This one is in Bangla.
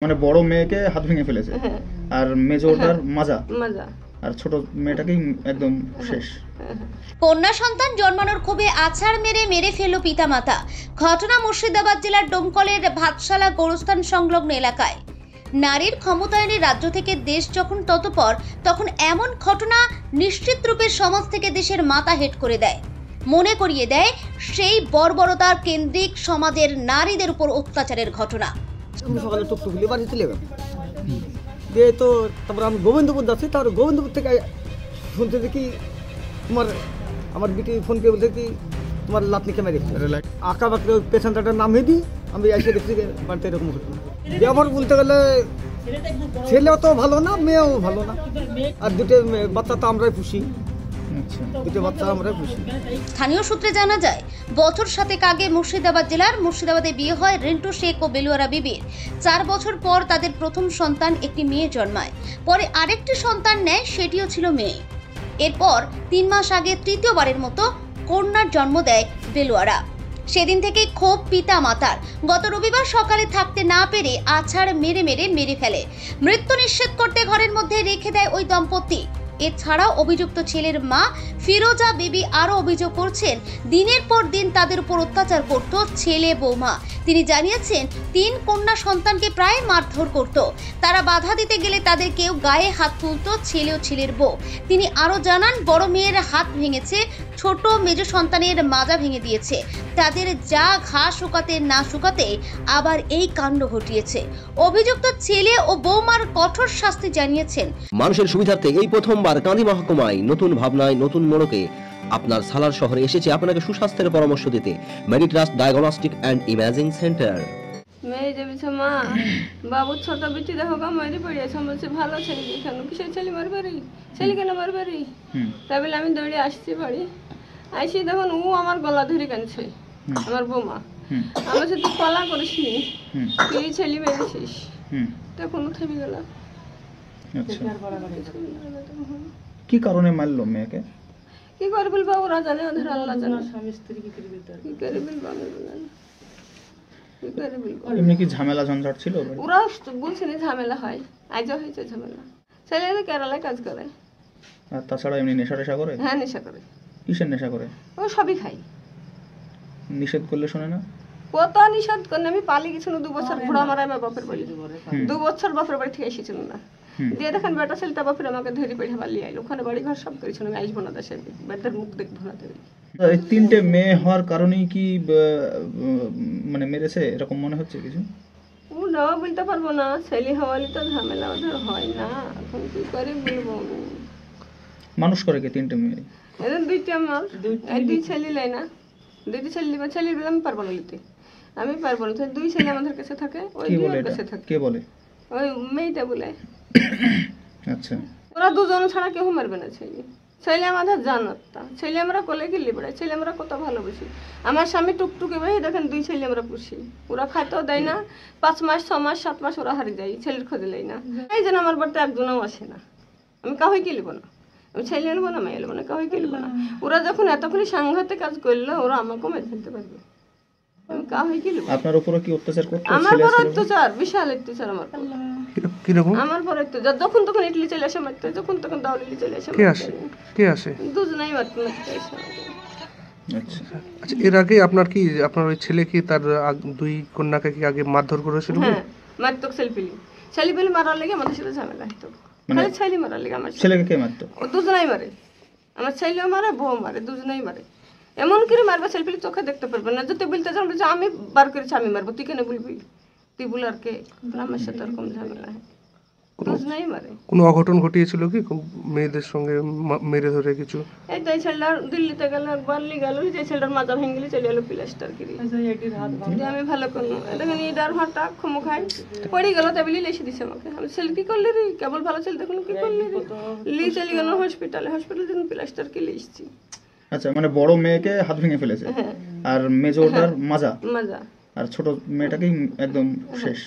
মানে বড় মেয়েকে হাত ভেঙে ফেলেছে আর মেজোটার মাজা আর ছোট মেয়েটাকেই একদম শেষ। কন্যা সন্তান জন্মানোর ক্ষোভে আছাড় মেরে ফেলল পিতামাতা। ঘটনা মুর্শিদাবাদ জেলার ডোমকলের ভাতশালা গোরস্থান সংলগ্ন এলাকায়। নারীর ক্ষমতায়নের রাজ্য থেকে দেশ যখন তৎপর, তখন এমন ঘটনা নিশ্চিত রূপে সমাজ থেকে দেশের মাথা হেট করে দেয়, মনে করিয়ে দেয় সেই বর্বরতার কেন্দ্রিক সমাজের নারীদের উপর অত্যাচারের ঘটনা। সকালে টুকটুক নিয়ে বাড়ি চলে গেলাম দিয়ে তো তারপর আমি গোবিন্দপুর যাচ্ছি, তারপর গোবিন্দপুর থেকে শুনতে দেখি আমার বিটি ফোন পেয়ে বলতে কি তোমার লাতনিকে মেরে আঁকা বাঁকড়ে পেশেন্টটার নামিয়ে দিই আমি এসে দেখছি বাড়িতে এরকম ঘটনা। আমার বলতে গেলে ছেলেও তো ভালো না, মেয়েও ভালো না, আর দুটো বাচ্চা তো আমরাই খুশি। স্থানীয় সূত্রে জানা যায়, বছর 7 আগে মুর্শিদাবাদ জেলার মুর্শিদাবাদে বিয়ে হয় রিন্টু শেখ ও বেলুয়ারা বিবির। 4 বছর পর তাদের প্রথম সন্তান একটি মেয়ে জন্মায়। পরে আরেকটি সন্তান নেয়, সেটিও ছিল মেয়ে। এরপর 3 মাস আগে তৃতীয়বারের মতো কন্যার জন্ম দেয় বেলুয়ারা। সেদিন থেকে ক্ষোভ পিতা মাতার। গত রবিবার সকালে থাকতে না পেরে আছাড় মেরে ফেলে। মৃত্যু নিশ্চিত করতে ঘরের মধ্যে রেখে দেয় ওই দম্পতি। এছাড়াও অভিযুক্ত ছেলের মা ফিরোজা বিবি আরো অভিযোগ করছেন, দিনের পর দিন তাদের উপর অত্যাচার করত ছেলে বৌমা। তিনি জানিয়েছেন, 3 কন্যা সন্তানকে প্রায় মারধর করত। তারা বাধা দিতে গেলে তাদের কেউ গায়ে হাত তুলত, ছেলে ও ছেলের বউ। তিনি আরো জানান, বড় মেয়ের হাত ভেঙেছে, ছোট মেজ সন্তানের মাজা ভেঙে দিয়েছে। তাদের যা ঘা শুকাতে না শুকাতে আবার এই কাণ্ড ঘটিয়েছে। অভিযুক্ত ছেলে ও বৌমার কঠোর শাস্তি জানিয়েছেন। মানুষের সুবিধার্থে এই প্রথমবার কাঁদি মহকুমায় নতুন ভাবনায় নতুন মোড়কে আপনার সালার শহরে এসেছে আপনাকে সুস্বাস্থ্যের পরামর্শ দিতে Meditrust diagnostic and imaging centre. মেয়ে যাবিছে মা বাবু ছোট বেটি দেখো গা মেরে পড়িয়েছে, বলছে ভালো ছেলে কেন কিসের ছেলে মারবারি, ছেলে কেন মারবারি। তাই বলে আমি দৌড়ে আসছি বাড়ি, আসি দেখুন ও আমার গলা ধরে কাঁদছে, আমার বৌমা। আমার সাথে তুই কলা করিস নি, তুই ছেলে মেরেছিস, তখন থেমে গেল। কি কারণে মারলো মেয়েকে? কি করে বলবো, ওরা জানে, ওদের আল্লাহ জানে। স্বামী স্ত্রী কি করে বলবো আমি বলেন, কি করে বলবো। এমনি কি ঝামেলা ঝঞ্ঝাট ছিল? ওরা বলছে না ঝামেলা হয়, আজও হয়েছে ঝামেলা। ছেলেরা কেরালায় কাজ করে। আর তাছাড়া এমনি নেশা টেশা করে? হ্যাঁ নেশা করে। কিসের নেশা করে? ও সবই খাই। নিষেধ করলে শোনে না? কত নিষেধ করে, আমি পালি গেছিল 2 বছর, ঘোড়া মারাই আমার বাপের বাড়ি। 2 বছর বাপের বাড়ি থেকে এসেছিল না, দিয়ে দেখেন বেটা ছেলেটা বাপের আমাকে ধরে পেটে পালিয়ে আইলো। ওখানে বাড়ি ঘর সব করেছিল, আমি আসবো না দেশে, বেটার মুখ দেখবো না। এই 3টে মেয়ে হওয়ার কারণেই কি মানে মেরেছে এরকম মনে হচ্ছে কিছু? ও না বলতে পারবো না, ছেলে হওয়ালি তো ঝামেলা ওদের হয় না, এখন কি করে বলবো। মানুষ করে কি 3টে মেয়ে? এদের 2টা আমার, 2 ছেলে লাই না, 2টি ছেলে দিবা। ছেলে বলে আমি পারবো না নিতে, আমি পারবো না। 2 ছেলে আমাদের কাছে থাকে, ওই 2 কাছে থাকে। কে বলে? ওই মেয়েটা বলে। আচ্ছা, ওরা 2 জন ছাড়া কেউ মারবে না ছেলে। ছেলে আমাদের জানাতা, ছেলে আমরা কোলে গিলি বেড়াই, ছেলে আমরা কত ভালোবাসি। আমার স্বামী টুকটুকে ভাই দেখেন 2 ছেলে আমরা পুষি, ওরা খাইতেও দেয় না। 5 মাস 6 মাস 7 মাস ওরা হারিয়ে যায়, ছেলের খোঁজে লাই না। এই জন্য আমার বাড়িতে একজনও আসে না। আমি কাউকে কিনবো না, আমি ছেলে এলবো না, মেয়ে এলবো না, কাউকে কিনবো না। ওরা যখন এতক্ষণ সাংঘাতিক কাজ করলো, ওরা আমাকেও মেরে ফেলতে পারবে। আমি কাউকে কিনবো। আপনার উপর কি অত্যাচার করতে? আমার উপর অত্যাচার, বিশাল অত্যাচার আমার। কিরকম? আমার পরে তো যখন তখন ইডলি চলে আসে মারতে, যখন তখন দাওলি চলে আসে। কে আসে? দুজনেই মারতে আসে। আচ্ছা আচ্ছা, এর আগে আপনার ওই ছেলে কি তার 2 কন্যাকে কি আগে মারধর করেছিল? হ্যাঁ মারতো, ছেলেপিলি মারার লাগে আমাদের সাথে ঝামেলা হতো। মানে ছেলে মারার লাগে আমার ছেলেকে কে মারতো? ও দুজনেই মারে, আমার ছেলেও মারে, বউ মারে, দুজনেই মারে। এমন করে মারবে ছেলেপিলি চোখে দেখতে পারবে না। যদি বলতে চান যে আমি বার করেছি আমি মারবো, তুই কেন বলবি, তুই বল আর কে। আমার সাথে এরকম ঝামেলা হয়, দুজনেই মারে। কোনো অঘটন ঘটিয়েছিল কি মেয়েদের সঙ্গে মেরে ধরে কিছু? এই তো এই ছেলেটা দিল্লিতে গেল, একবার গেল, যে ছেলেটার মাজা ভেঙে গেলে চলে এলো প্লাস্টার করে। আমি ভালো করবো, দেখেন ইডার হাঁটা খুমু খাই পড়ে গেল, টেবিলে লেসে দিছে আমাকে। আমি ছেলে কি করলি রে, কেবল ভালো ছেলে দেখুন কি করলি রে, লি চলে গেল হসপিটালে দিন প্লাস্টার কে লিখছি। আচ্ছা, মানে বড় মেয়েকে হাত ভেঙে ফেলেছে আর মেজোটার মাজা মাজা আর ছোট মেয়েটাকেই একদম শেষ।